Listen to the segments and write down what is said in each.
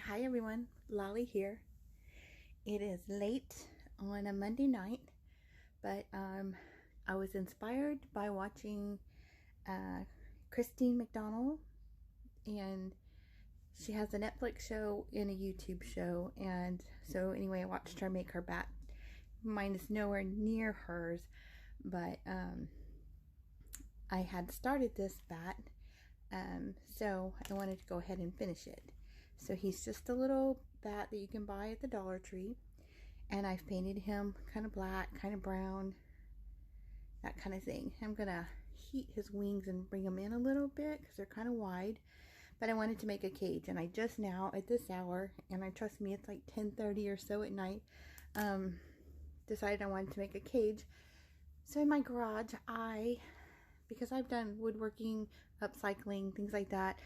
Hi everyone, Lolly here. It is late on a Monday night, but I was inspired by watching Christine McDonnell, and she has a Netflix show and a YouTube show, and so anyway, I watched her make her bat. Mine is nowhere near hers, but I had started this bat, so I wanted to go ahead and finish it. So he's just a little bat that you can buy at the Dollar Tree, and I've painted him kind of black, kind of brown, that kind of thing. I'm gonna heat his wings and bring them in a little bit because they're kind of wide, but I wanted to make a cage, and I just now at this hour, and trust me, it's like 10:30 or so at night, decided I wanted to make a cage. So in my garage, because I've done woodworking, upcycling, things like that,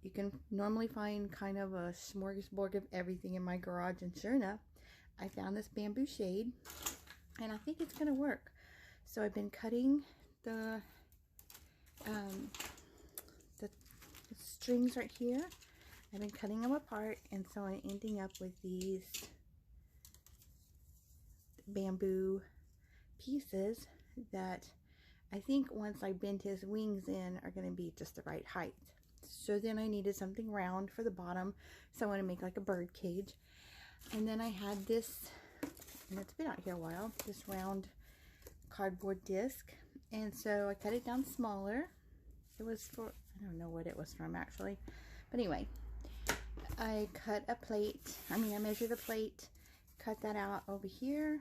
you can normally find kind of a smorgasbord of everything in my garage, and sure enough, I found this bamboo shade, and I think it's going to work. So I've been cutting the strings right here. I've been cutting them apart, and so I'm ending up with these bamboo pieces that I think once I bend his wings in are going to be just the right height. So then I needed something round for the bottom, so I want to make like a bird cage. And then I had this, and it's been out here a while, this round cardboard disc, and so I cut it down smaller. It was for, I don't know what it was from actually, but anyway, I cut a plate, I measured a plate, cut that out over here,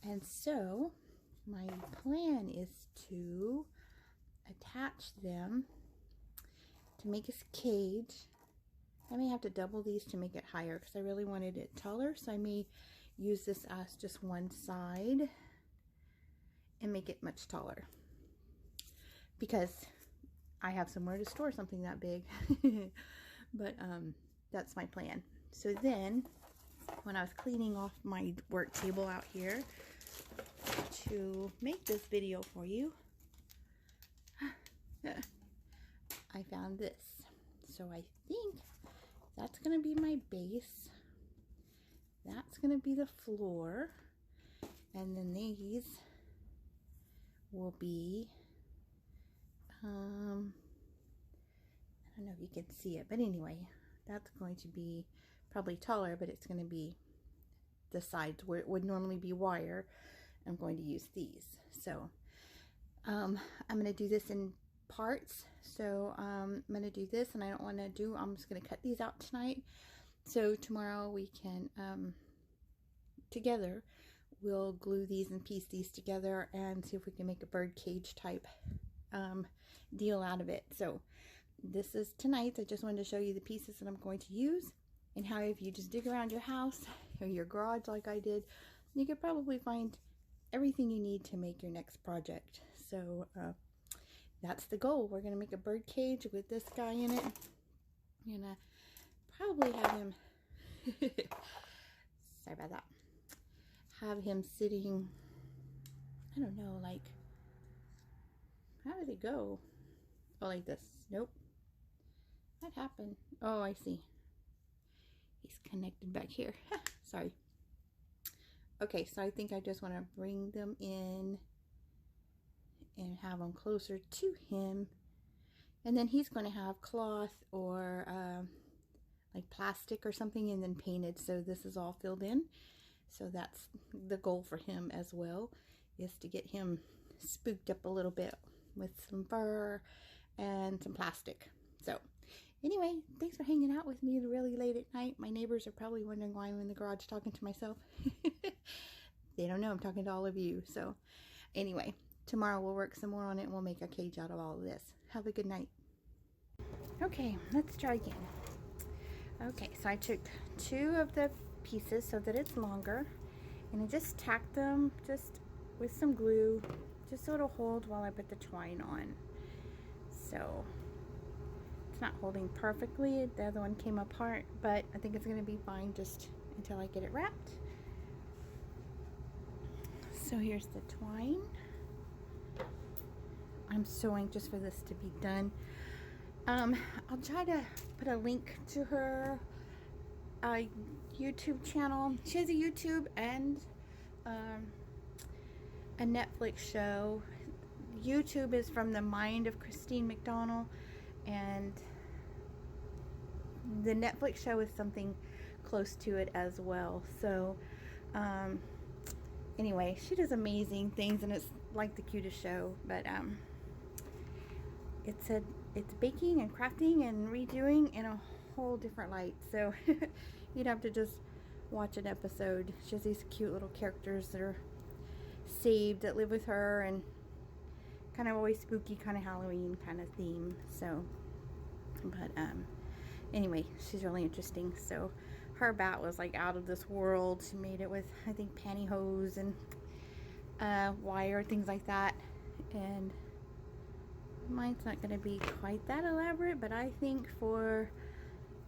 and so my plan is to attach them to make his cage. I may have to double these to make it higher because I really wanted it taller, so I may use this as just one side and make it much taller because I have somewhere to store something that big. But that's my plan. So then when I was cleaning off my work table out here to make this video for you, I found this. So I think that's going to be my base. That's going to be the floor. And then these will be, I don't know if you can see it, but anyway, that's going to be probably taller, but it's going to be the sides where it would normally be wire. I'm going to use these. So I'm going to do this in parts. So I'm going to do this, and I'm just going to cut these out tonight. So tomorrow we can, together, we'll glue these and piece these together and see if we can make a bird cage type deal out of it. So this is tonight's. I just wanted to show you the pieces that I'm going to use, and how if you just dig around your house or your garage like I did, you could probably find everything you need to make your next project. So that's the goal. We're going to make a bird cage with this guy in it. I'm going to probably have him, sorry about that, have him sitting, I don't know, like, how did it go? Oh, like this. Nope. What happened? Oh, I see. He's connected back here. Sorry. Okay, so I think I just want to bring them in and have them closer to him, and then he's going to have cloth or like plastic or something, and then painted, so this is all filled in. So that's the goal for him as well, is to get him spooked up a little bit with some fur and some plastic. So anyway, thanks for hanging out with me really late at night. My neighbors are probably wondering why I'm in the garage talking to myself. They don't know I'm talking to all of you. So anyway, tomorrow we'll work some more on it, and we'll make a cage out of all of this. Have a good night. Okay, let's try again. Okay, so I took 2 of the pieces so that it's longer, and I just tacked them just with some glue, just so it'll hold while I put the twine on. So it's not holding perfectly. The other one came apart, but I think it's going to be fine just until I get it wrapped. So here's the twine. I'm so anxious for this to be done. I'll try to put a link to her a YouTube channel. She has a YouTube and a Netflix show. YouTube is from the mind of Christine McDonnell, and the Netflix show is something close to it as well. So anyway, she does amazing things, and it's like the cutest show. But it's baking and crafting and redoing in a whole different light. So you'd have to just watch an episode. She has these cute little characters that are saved that live with her, and kind of always spooky, kind of Halloween kind of theme. So, but anyway, she's really interesting. So her bat was like out of this world. She made it with, I think, pantyhose and wire, things like that. And mine's not going to be quite that elaborate, but I think for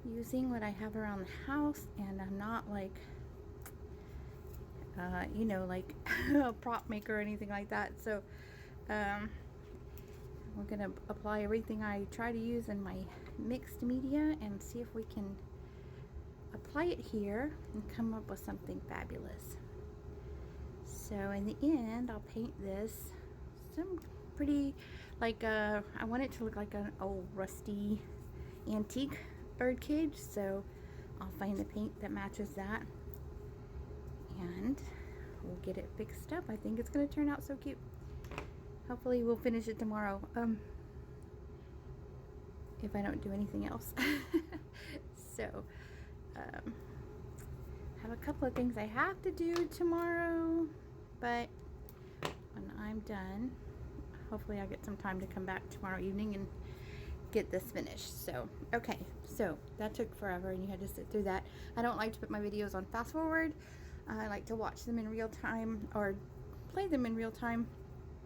using what I have around the house, and I'm not like you know, like a prop maker or anything like that. So we're gonna apply everything I try to use in my mixed media and see if we can apply it here and come up with something fabulous. So in the end, I'll paint this some pretty, like I want it to look like an old rusty antique bird cage. So I'll find the paint that matches that, and we'll get it fixed up. I think it's going to turn out so cute. Hopefully we'll finish it tomorrow, if I don't do anything else. So have a couple of things I have to do tomorrow, but when I'm done, hopefully I'll get some time to come back tomorrow evening and get this finished. So okay, so that took forever and you had to sit through that. I don't like to put my videos on fast forward. I like to watch them in real time, or play them in real time,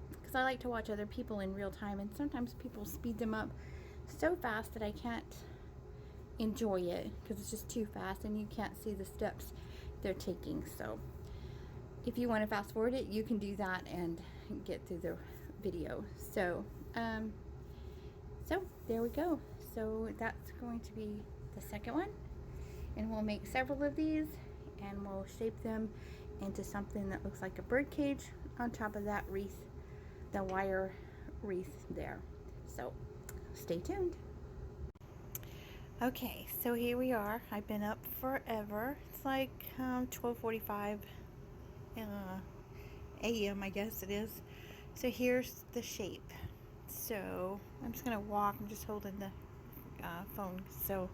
because I like to watch other people in real time, and sometimes people speed them up so fast that I can't enjoy it because it's just too fast and you can't see the steps they're taking. So if you want to fast forward it, you can do that and get through the video. So so there we go. So that's going to be the second one, and we'll make several of these and we'll shape them into something that looks like a bird cage on top of that wreath, the wire wreath there. So stay tuned. Okay, so here we are. I've been up forever. It's like 12:45 a.m. I guess it is. So here's the shape. So I'm just gonna walk. I'm just holding the phone. So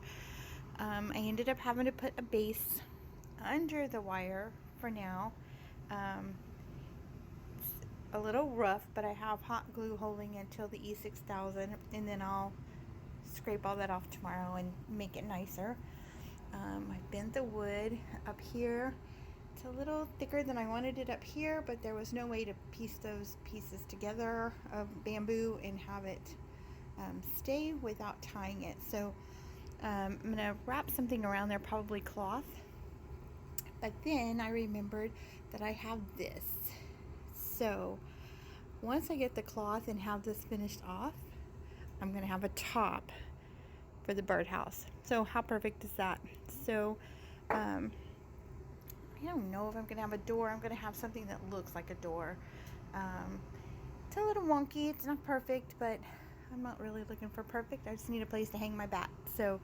I ended up having to put a base under the wire for now. It's a little rough, but I have hot glue holding until the E6000, and then I'll scrape all that off tomorrow and make it nicer. I bent the wood up here. It's a little thicker than I wanted it up here, but there was no way to piece those pieces together of bamboo and have it stay without tying it. So I'm gonna wrap something around there, probably cloth. But then I remembered that I have this. So once I get the cloth and have this finished off, I'm gonna have a top for the birdhouse. So how perfect is that? So I don't know if I'm gonna have a door. I'm gonna have something that looks like a door. It's a little wonky. It's not perfect, but I'm not really looking for perfect. I just need a place to hang my bat. So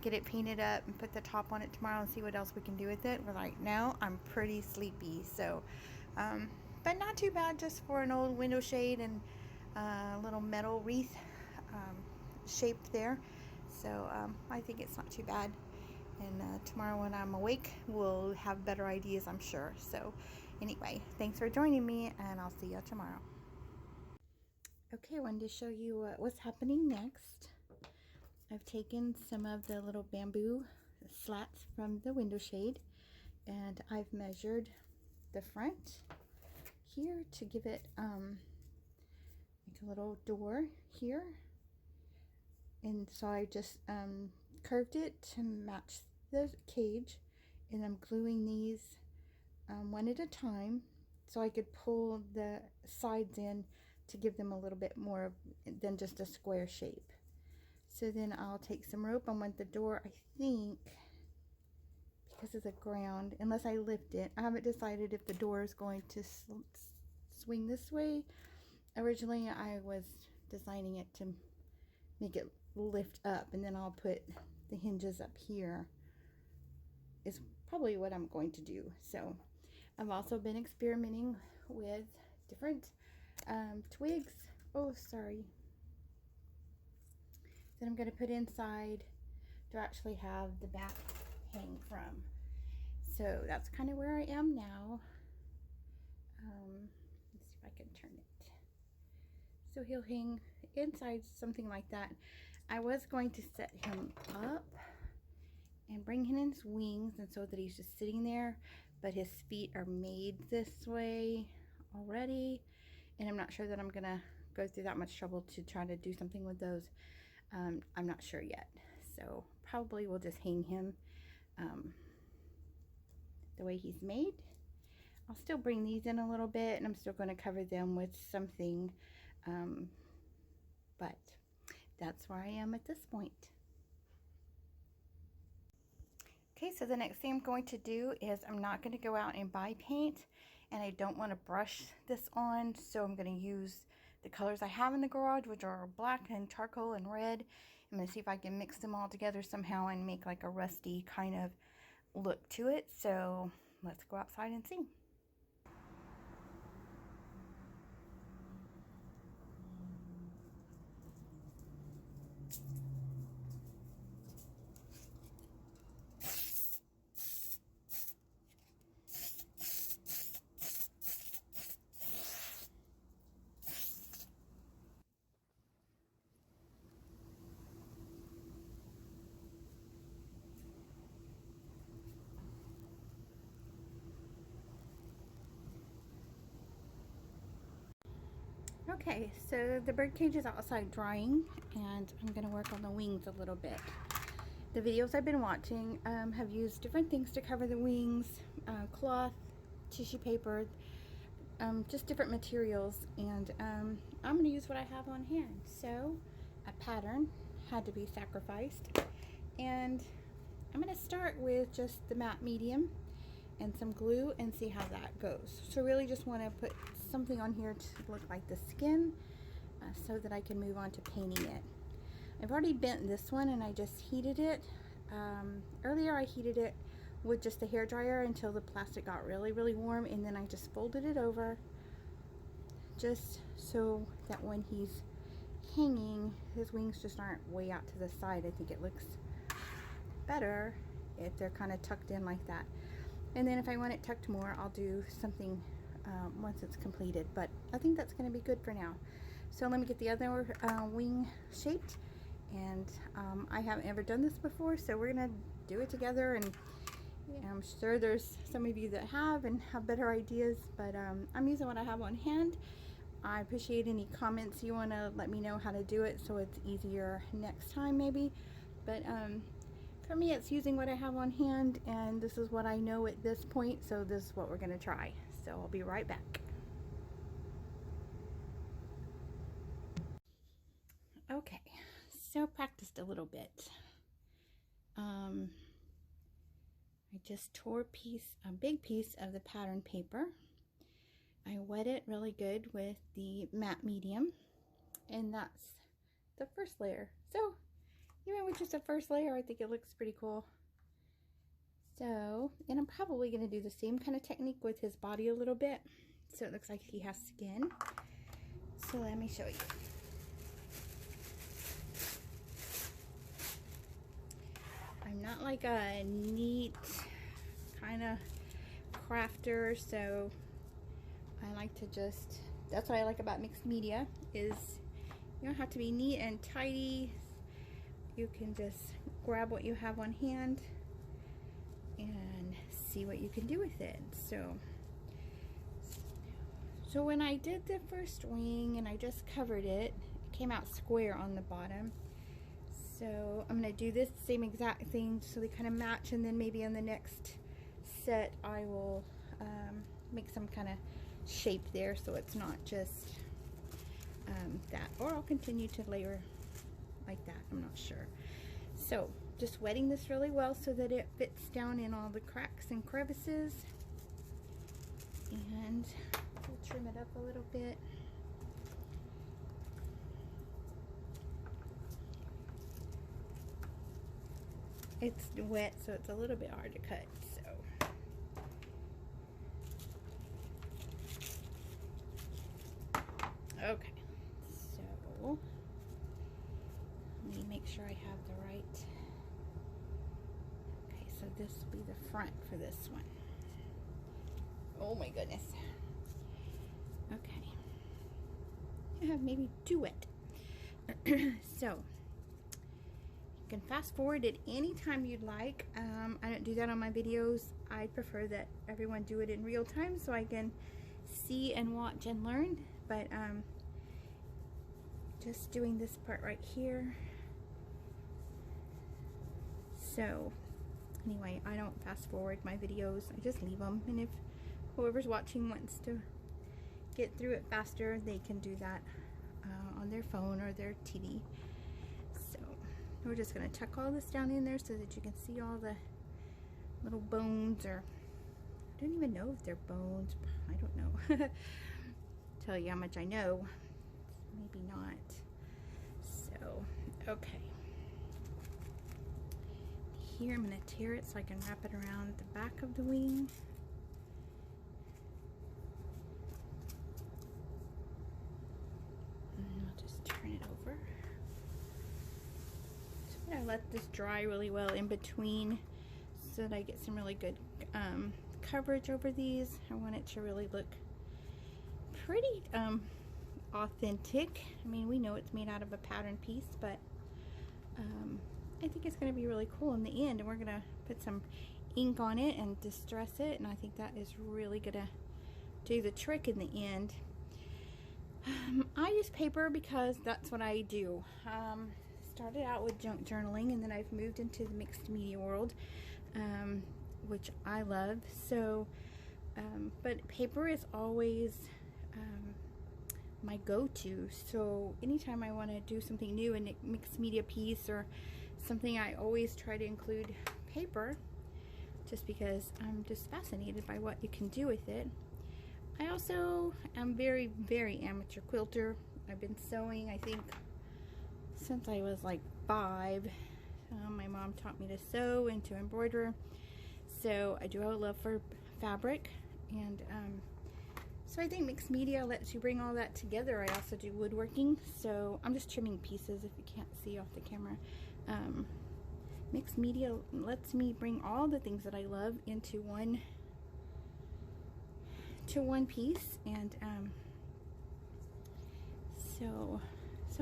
get it painted up and put the top on it tomorrow and see what else we can do with it. But right now I'm pretty sleepy. So but not too bad, just for an old window shade and a little metal wreath shaped there. So I think it's not too bad, and tomorrow when I'm awake we'll have better ideas, I'm sure. So anyway, thanks for joining me, and I'll see you tomorrow. Okay, I wanted to show you what's happening next. I've taken some of the little bamboo slats from the window shade, and I've measured the front here to give it like a little door here. And so I just curved it to match the cage, and I'm gluing these one at a time so I could pull the sides in to give them a little bit more than just a square shape. So then I'll take some rope. I want the door, I think because of the ground, unless I lift it. I haven't decided if the door is going to swing this way. Originally, I was designing it to make it lift up, and then I'll put the hinges up here, is probably what I'm going to do. So I've also been experimenting with different twigs. Oh, sorry. That I'm going to put inside to actually have the back hang from. So that's kind of where I am now. Let's see if I can turn it. So he'll hang inside something like that. I was going to set him up and bring him in his wings, and so that he's just sitting there, but his feet are made this way already, and I'm not sure that I'm gonna go through that much trouble to try to do something with those. I'm not sure yet, so probably we'll just hang him the way he's made. I'll still bring these in a little bit, and I'm still going to cover them with something, but that's where I am at this point. Okay, so the next thing I'm going to do is I'm not going to go out and buy paint, and I don't want to brush this on, so I'm going to use the colors I have in the garage, which are black and charcoal and red. I'm going to see if I can mix them all together somehow and make like a rusty kind of look to it. So let's go outside and see. Okay, so the bird cage is outside drying, and I'm going to work on the wings a little bit. The videos I've been watching have used different things to cover the wings, cloth, tissue paper, just different materials, and I'm going to use what I have on hand. So a pattern had to be sacrificed, and I'm going to start with just the matte medium and some glue and see how that goes. So really just want to put something on here to look like the skin so that I can move on to painting it. I've already bent this one and I just heated it. Earlier I heated it with just the hair dryer until the plastic got really warm, and then I just folded it over just so that when he's hanging, his wings just aren't way out to the side. I think it looks better if they're kind of tucked in like that. And then if I want it tucked more, I'll do something once it's completed, but I think that's going to be good for now. So let me get the other wing shaped, and I haven't ever done this before, so we're going to do it together, and I'm sure there's some of you that have and have better ideas, but I'm using what I have on hand. I appreciate any comments you want to let me know how to do it so it's easier next time maybe, but for me it's using what I have on hand, and this is what I know at this point, so this is what we're going to try. So I'll be right back. Okay, so practiced a little bit. I just tore a big piece of the pattern paper. I wet it really good with the matte medium, and that's the first layer. So even with just the first layer, I think it looks pretty cool. So, and I'm probably going to do the same kind of technique with his body a little bit, so it looks like he has skin. So let me show you. I'm not like a neat kind of crafter, so I like to just, that's what I like about mixed media, is you don't have to be neat and tidy. You can just grab what you have on hand and see what you can do with it. So when I did the first wing and I just covered it, it came out square on the bottom. So I'm going to do this same exact thing so they kind of match, and then maybe on the next set I will make some kind of shape there so it's not just that, or I'll continue to layer like that, I'm not sure. So just wetting this really well so that it fits down in all the cracks and crevices. And we'll trim it up a little bit. It's wet, so it's a little bit hard to cut. Okay, so let me make sure I have the right. Okay, so this will be the front for this one. Oh my goodness. Okay, I have maybe too wet. So you can fast forward at any time you'd like. I don't do that on my videos. I prefer that everyone do it in real time so I can see and watch and learn. But just doing this part right here. So anyway, I don't fast forward my videos. I just leave them, and if whoever's watching wants to get through it faster, they can do that on their phone or their TV. So we're just gonna tuck all this down in there so that you can see all the little bones, or I don't even know if they're bones. I don't know. Tell you how much I know. Maybe not. So, okay. Here I'm going to tear it so I can wrap it around the back of the wing. And I'll just turn it over. So I'm going to let this dry really well in between so that I get some really good coverage over these. I want it to really look pretty authentic. I mean, we know it's made out of a pattern piece, but I think it's going to be really cool in the end, and we're going to put some ink on it and distress it, and I think that is really going to do the trick in the end. I use paper because that's what I do. Started out with junk journaling, and then I've moved into the mixed media world, which I love. So but paper is always my go-to. So anytime I want to do something new in a mixed media piece or something, I always try to include paper, just because I'm just fascinated by what you can do with it. I also am very, very amateur quilter. I've been sewing, I think, since I was like 5. My mom taught me to sew and to embroider, so I do have a love for fabric. And so I think mixed media lets you bring all that together. I also do woodworking, so I'm just trimming pieces if you can't see off the camera. Mixed media lets me bring all the things that I love into one piece. And so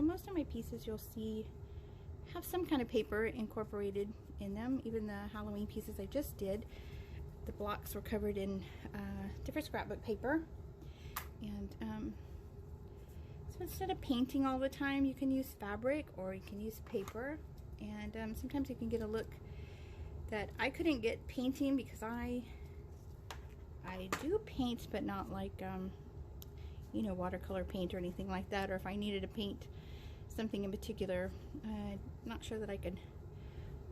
most of my pieces you'll see have some kind of paper incorporated in them. Even the Halloween pieces I just did, the blocks were covered in different scrapbook paper. And so instead of painting all the time, you can use fabric or you can use paper. And sometimes you can get a look that I couldn't get painting, because I do paint, but not like you know, watercolor paint or anything like that. Or if I needed to paint something in particular, not sure that I could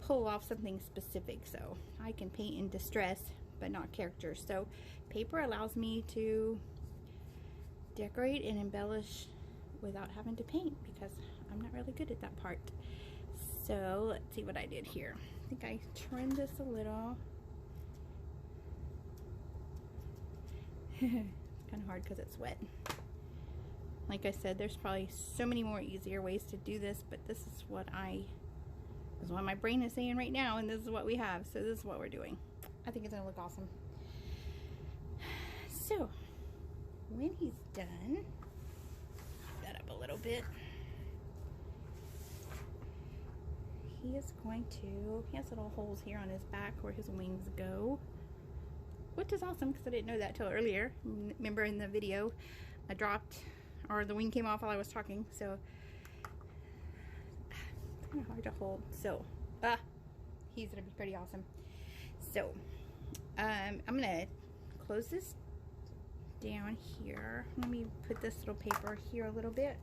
pull off something specific. So I can paint in distress, but not characters. So paper allows me to decorate and embellish without having to paint, because I'm not really good at that part. So let's see what I did here. I think I trimmed this a little. It's kind of hard because it's wet. Like I said, there's probably so many more easier ways to do this, but this is what my brain is saying right now, and this is what we have, so this is what we're doing. I think it's gonna look awesome. So when he's done, that up a little bit, he is going to, he has little holes here on his back where his wings go, which is awesome because I didn't know that till earlier. Remember in the video I dropped, or the wing came off while I was talking, so it's kind of hard to hold. So he's gonna be pretty awesome. So I'm gonna close this down here. Let me put this little paper here a little bit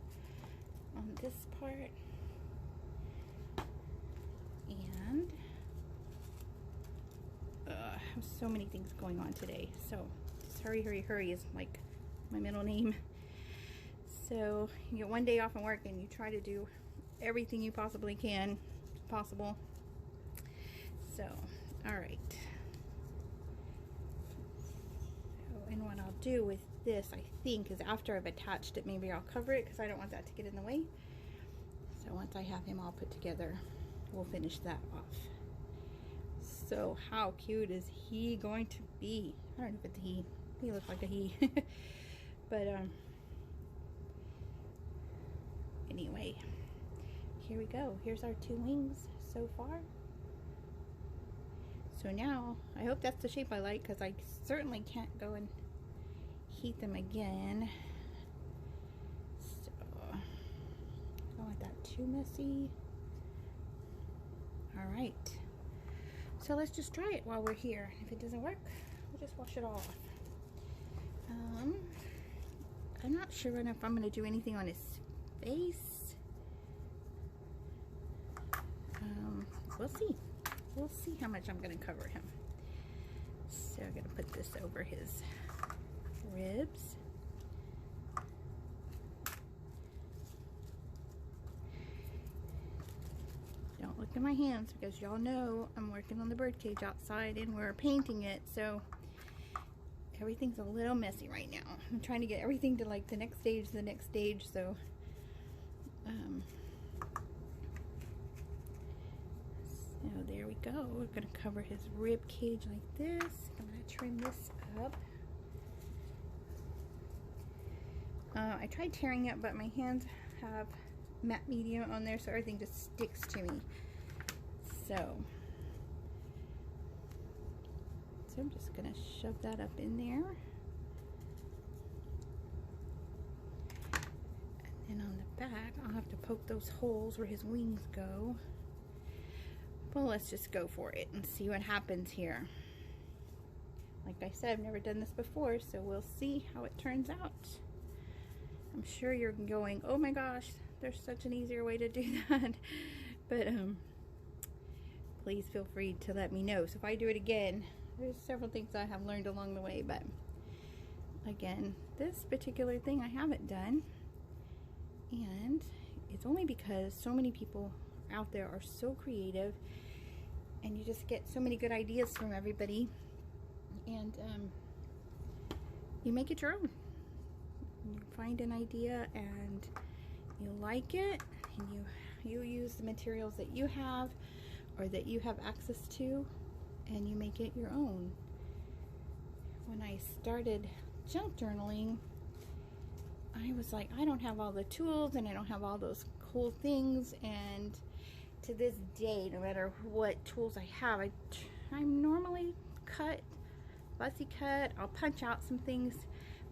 on this part, And I have so many things going on today, so just hurry is like my middle name. So you get one day off from work and you try to do everything you possibly can possible. So all right, so, and what I'll do with this, I think, is after I've attached it, maybe I'll cover it because I don't want that to get in the way. So once I have him all put together, we'll finish that off. So how cute is he going to be? I don't know if it's a he. He looks like a he. But anyway, here we go. Here's our 2 wings so far. So now, I hope that's the shape I like, because I certainly can't go and heat them again. So I don't want that too messy. All right. So let's just try it while we're here. If it doesn't work, we'll just wash it all off. I'm not sure if I'm going to do anything on his face. We'll see. We'll see how much I'm going to cover him. So I'm going to put this over his ribs. Don't look at my hands, because y'all know I'm working on the birdcage outside and we're painting it, so everything's a little messy right now. I'm trying to get everything to like the next stage, so so there we go. We're going to cover his rib cage like this. I'm going to trim this up. I tried tearing it, but my hands have matte medium on there, so everything just sticks to me. So I'm just going to shove that up in there. And then on the back, I'll have to poke those holes where his wings go. Well, let's just go for it and see what happens here. Like I said, I've never done this before, so we'll see how it turns out. I'm sure you're going, oh my gosh, there's such an easier way to do that. But please feel free to let me know. So if I do it again, there's several things I have learned along the way, but again, this particular thing I haven't done, and it's only because so many people out there are so creative, and you just get so many good ideas from everybody, and you make it your own. You find an idea and you like it, and you use the materials that you have or that you have access to, and you make it your own. When I started junk journaling, I was like, I don't have all the tools and I don't have all those cool things, and to this day, no matter what tools I have, I'm normally fussy cut, I'll punch out some things,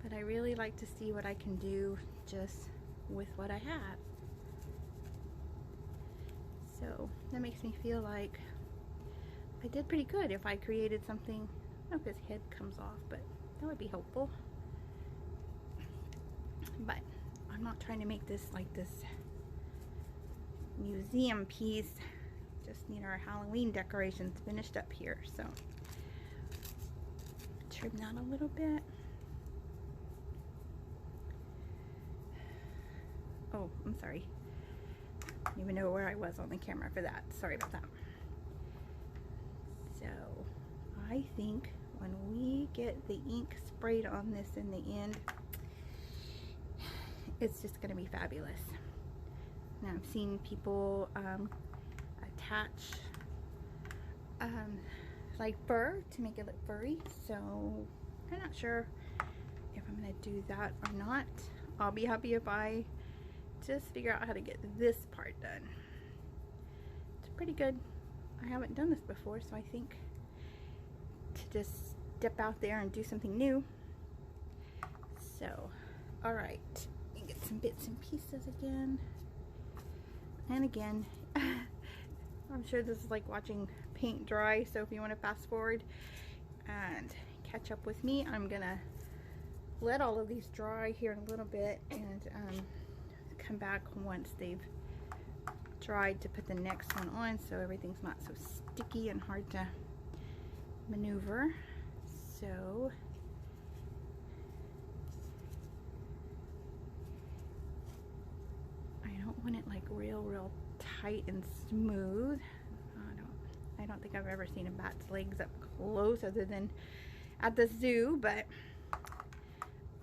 but I really like to see what I can do just with what I have. So that makes me feel like I did pretty good if I created something. I don't know if his head comes off, but that would be helpful. But I'm not trying to make this like this museum piece. Just need our Halloween decorations finished up here. So trim that a little bit. Oh, I'm sorry. I don't even know where I was on the camera for that. Sorry about that. So I think when we get the ink sprayed on this in the end, it's just going to be fabulous. Now I've seen people attach like fur to make it look furry, so I'm not sure if I'm going to do that or not. I'll be happy if I just figure out how to get this part done. It's pretty good. I haven't done this before, so I think to just step out there and do something new. So, alright, get some bits and pieces again. And again, I'm sure this is like watching paint dry, so if you want to fast forward and catch up with me, I'm gonna let all of these dry here in a little bit and come back once they've tried to put the next one on so everything's not so sticky and hard to maneuver. So I don't want it like real tight and smooth. I don't think I've ever seen a bat's legs up close other than at the zoo, but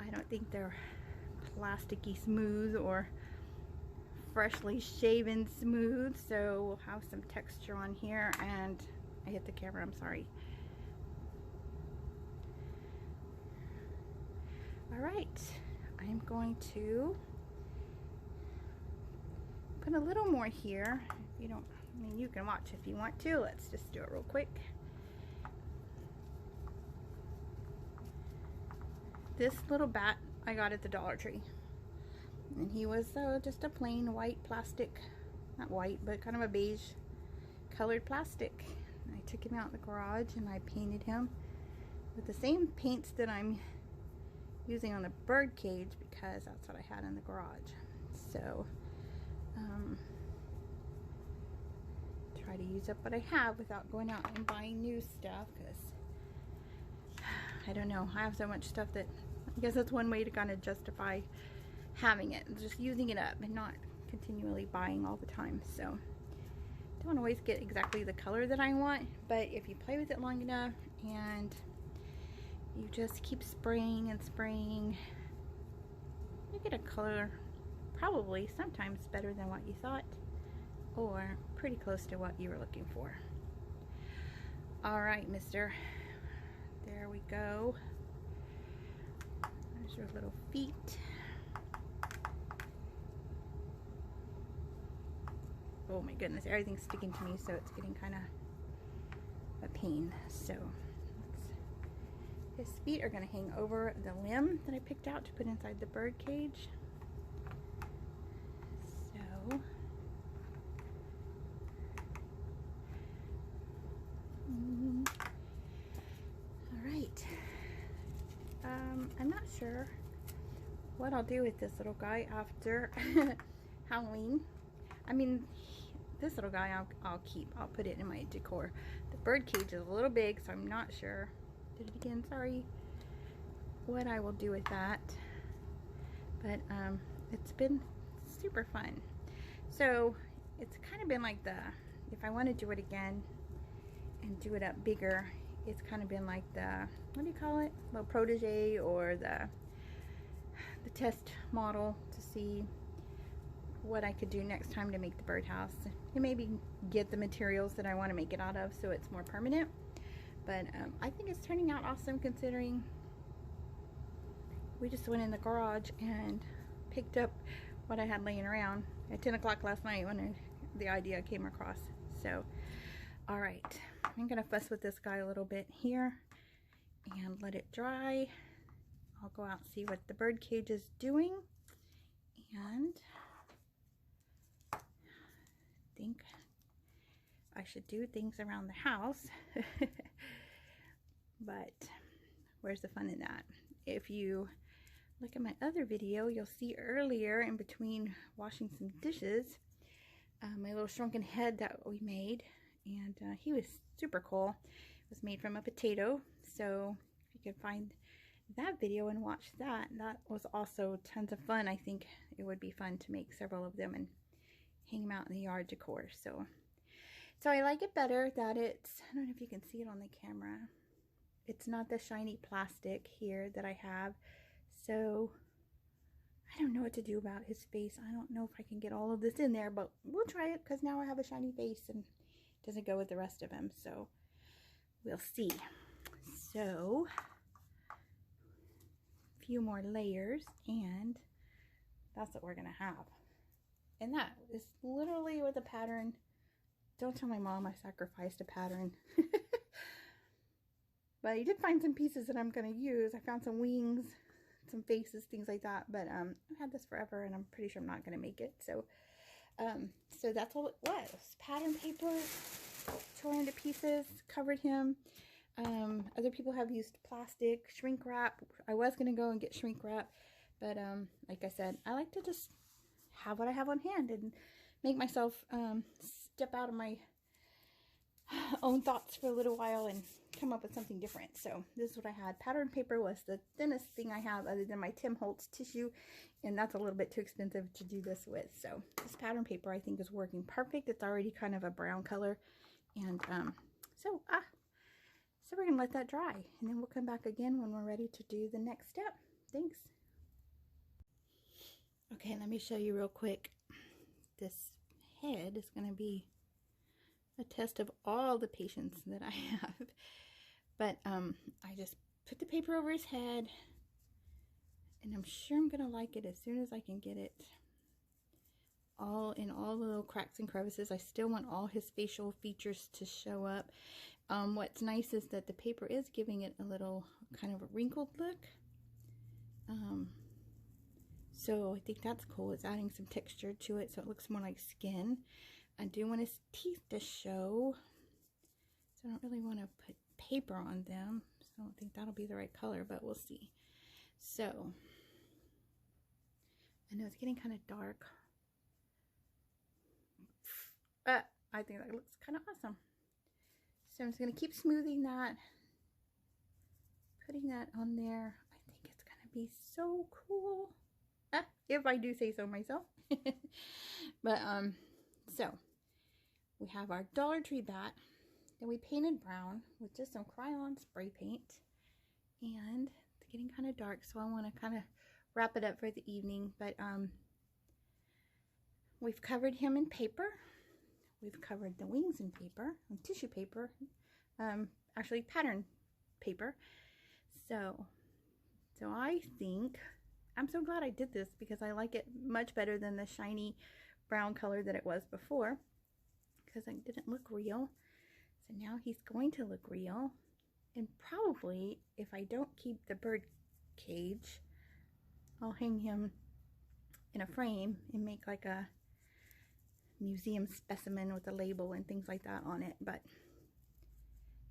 I don't think they're plasticky smooth or freshly shaven smooth. So we'll have some texture on here, and I hit the camera, I'm sorry. All right, I'm going to put a little more here. If you don't, I mean, you can watch if you want to. Let's just do it real quick. This little bat I got at the Dollar Tree, and he was just a plain white plastic, not white, but kind of a beige colored plastic. And I took him out in the garage and I painted him with the same paints that I'm using on the bird cage, because that's what I had in the garage. So try to use up what I have without going out and buying new stuff, because I don't know, I have so much stuff that I guess that's one way to kind of justify having it, just using it up and not continually buying all the time. So don't always get exactly the color that I want, but if you play with it long enough and you just keep spraying and spraying, you get a color probably sometimes better than what you thought, or pretty close to what you were looking for. All right, mister. There we go. There's your little feet. Oh my goodness, everything's sticking to me, so it's getting kind of a pain. So his feet are going to hang over the limb that I picked out to put inside the bird cage. So all right. I'm not sure what I'll do with this little guy after Halloween. I mean, this little guy I'll keep. I'll put it in my decor. The bird cage is a little big, so I'm not sure. Did it again, sorry. What I will do with that. But it's been super fun. So it's kind of been like if I want to do it again and do it up bigger, it's kind of been like what do you call it? Well, protege, or the test model to see what I could do next time to make the birdhouse, and maybe get the materials that I want to make it out of so it's more permanent. But I think it's turning out awesome, considering we just went in the garage and picked up what I had laying around at 10 o'clock last night when the idea came across. So all right, I'm gonna fuss with this guy a little bit here and let it dry. I'll go out and see what the bird cage is doing, and I think I should do things around the house. But where's the fun in that? If you look at my other video, you'll see earlier, in between washing some dishes, my little shrunken head that we made, and he was super cool. It was made from a potato, so if you could find that video and watch that, that was also tons of fun. I think it would be fun to make several of them and hang them out in the yard decor. So I like it better that it's, I don't know if you can see it on the camera, it's not the shiny plastic here that I have. So I don't know what to do about his face. I don't know if I can get all of this in there, but we'll try it, because now I have a shiny face and it doesn't go with the rest of him. So we'll see. So a few more layers, and that's what we're gonna have. And that is literally with a pattern. Don't tell my mom I sacrificed a pattern. But I did find some pieces that I'm going to use. I found some wings, some faces, things like that. But I've had this forever, and I'm pretty sure I'm not going to make it. So so that's all it was. Pattern paper, tore into pieces, covered him. Other people have used plastic, shrink wrap. I was going to go and get shrink wrap. But like I said, I like to just have what I have on hand and make myself step out of my own thoughts for a little while and come up with something different. So this is what I had. Pattern paper was the thinnest thing I have other than my Tim Holtz tissue, and that's a little bit too expensive to do this with. So this pattern paper I think is working perfect. It's already kind of a brown color, and so we're gonna let that dry, and then we'll come back again when we're ready to do the next step. Thanks. Okay, let me show you real quick. This head is going to be a test of all the patience that I have. But I just put the paper over his head, and I'm sure I'm going to like it as soon as I can get it all in all the little cracks and crevices. I still want all his facial features to show up. What's nice is that the paper is giving it a little kind of a wrinkled look. So I think that's cool. It's adding some texture to it so it looks more like skin. I do want his teeth to show, so I don't really want to put paper on them. So I don't think that'll be the right color, but we'll see. So I know it's getting kind of dark. I think that looks kind of awesome. So I'm just going to keep smoothing that, putting that on there. I think it's going to be so cool. If I do say so myself. But so we have our Dollar Tree bat that we painted brown with just some crayon spray paint, and it's getting kind of dark, so I want to kind of wrap it up for the evening. But we've covered him in paper. We've covered the wings in paper, on tissue paper, actually pattern paper. So I think I'm so glad I did this, because I like it much better than the shiny brown color that it was before, because it didn't look real. So now he's going to look real. And probably if I don't keep the bird cage, I'll hang him in a frame and make like a museum specimen with a label and things like that on it. But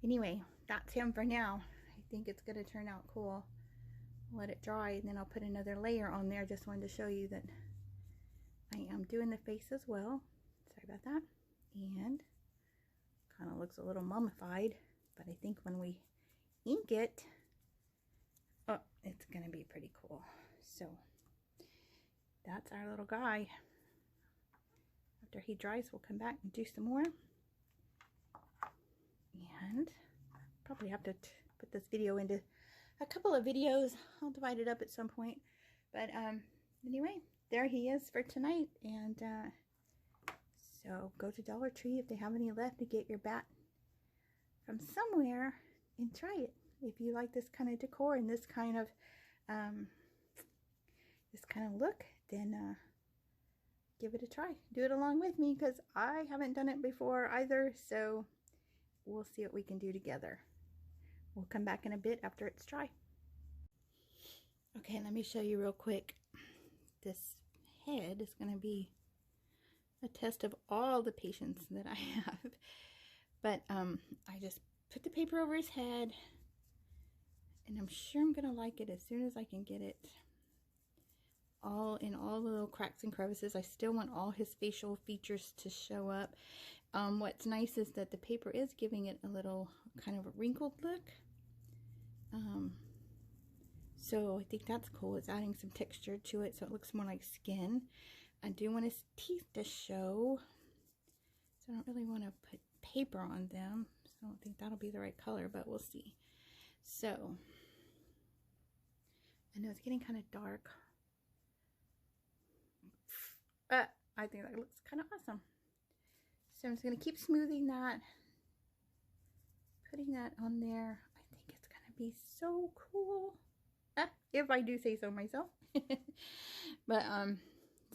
anyway, that's him for now. I think it's going to turn out cool. Let it dry, and then I'll put another layer on there. Just wanted to show you that I am doing the face as well. Sorry about that. And kind of looks a little mummified, but I think when we ink it, oh, it's going to be pretty cool. So that's our little guy. After he dries, we'll come back and do some more. And probably have to put this video into a couple of videos. I'll divide it up at some point. But anyway, there he is for tonight. And so go to Dollar Tree if they have any left to get your bat from somewhere and try it. If you like this kind of decor and this kind of look, then give it a try. Do it along with me, because I haven't done it before either. So we'll see what we can do together. We'll come back in a bit after it's dry. Okay, let me show you real quick. This head is going to be a test of all the patience that I have. But I just put the paper over his head, and I'm sure I'm going to like it as soon as I can get it all in all the little cracks and crevices. I still want all his facial features to show up. What's nice is that the paper is giving it a little kind of a wrinkled look. So I think that's cool. It's adding some texture to it so it looks more like skin. I do want his teeth to show, so I don't really want to put paper on them. So I don't think that'll be the right color, but we'll see. So I know it's getting kind of dark. I think that looks kind of awesome. So I'm just going to keep smoothing that, putting that on there. I think it's going to be so cool. If I do say so myself. But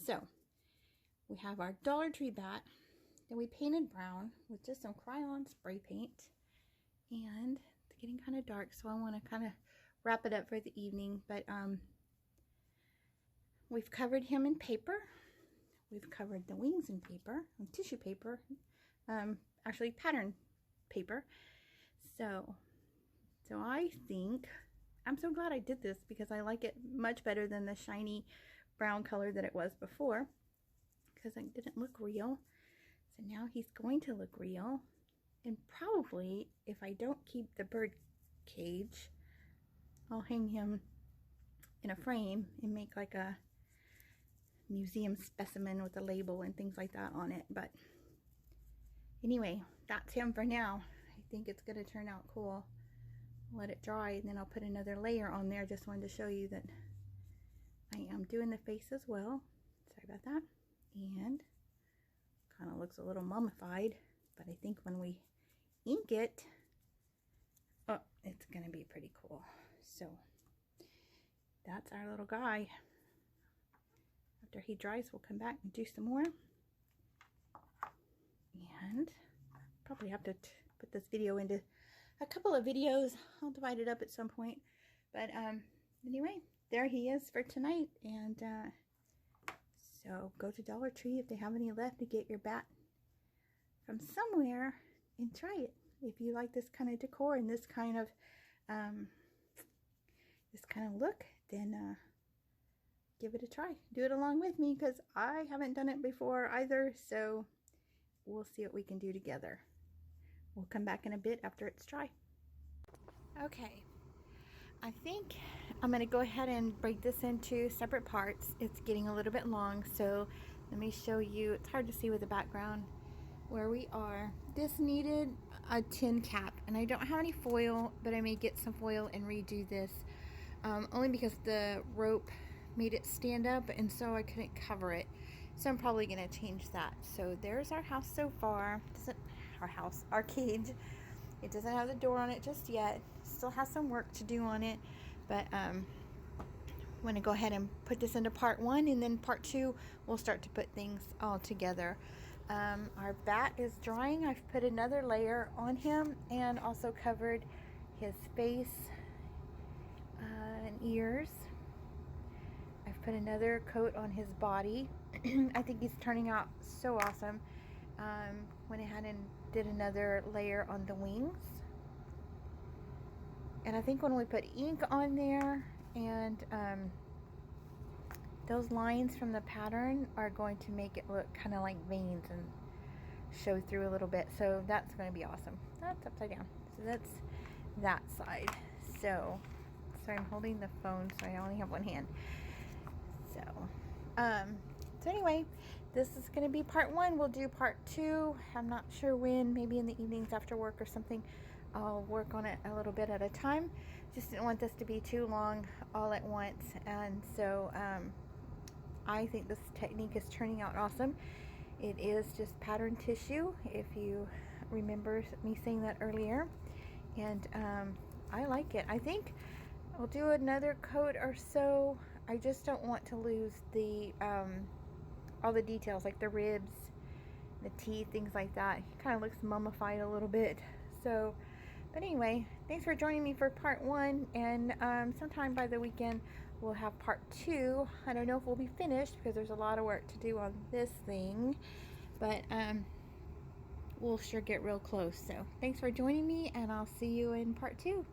so we have our Dollar Tree bat that we painted brown with just some crayon spray paint, and it's getting kind of dark, so I want to kind of wrap it up for the evening. But we've covered him in paper. We've covered the wings in paper, on tissue paper, actually pattern paper. So I think I'm so glad I did this, because I like it much better than the shiny brown color that it was before, because it didn't look real. So now he's going to look real. And probably, if I don't keep the bird cage, I'll hang him in a frame and make like a museum specimen with a label and things like that on it. But anyway, that's him for now. I think it's going to turn out cool. Let it dry, and then I'll put another layer on there. Just wanted to show you that I am doing the face as well. Sorry about that. And kind of looks a little mummified, but I think when we ink it, oh, it's going to be pretty cool. So that's our little guy. After he dries, we'll come back and do some more. And probably have to put this video into a couple of videos. I'll divide it up at some point. But anyway, there he is for tonight. And so go to Dollar Tree if they have any left to get your bat from somewhere and try it. If you like this kind of decor and this kind of look, then give it a try. Do it along with me, because I haven't done it before either. So we'll see what we can do together. We'll come back in a bit after it's dry. Okay, I think I'm going to go ahead and break this into separate parts. It's getting a little bit long, so let me show you. It's hard to see with the background where we are. This needed a tin cap, and I don't have any foil, but I may get some foil and redo this, only because the rope made it stand up, and so I couldn't cover it. So I'm probably going to change that. So there's our house so far. Our cage. It doesn't have the door on it just yet. Still has some work to do on it, but I'm going to go ahead and put this into part 1, and then part 2 we'll start to put things all together. Our bat is drying. I've put another layer on him and also covered his face and ears. I've put another coat on his body. I think he's turning out so awesome. Went ahead and did another layer on the wings. And I think when we put ink on there, and those lines from the pattern are going to make it look kind of like veins and show through a little bit. So that's going to be awesome. That's upside down. So that's that side. So I'm holding the phone, so I only have one hand. So anyway, this is going to be part 1. We'll do part 2. I'm not sure when, maybe in the evenings after work or something. I'll work on it a little bit at a time. Just didn't want this to be too long all at once. And so I think this technique is turning out awesome. It is just pattern tissue, if you remember me saying that earlier. And I like it. I think I'll do another coat or so. I just don't want to lose the all the details, like the ribs, the teeth, things like that. It kind of looks mummified a little bit. So, but anyway, thanks for joining me for part 1, and sometime by the weekend we'll have part 2. I don't know if we'll be finished because there's a lot of work to do on this thing, but we'll sure get real close. So thanks for joining me, and I'll see you in part 2.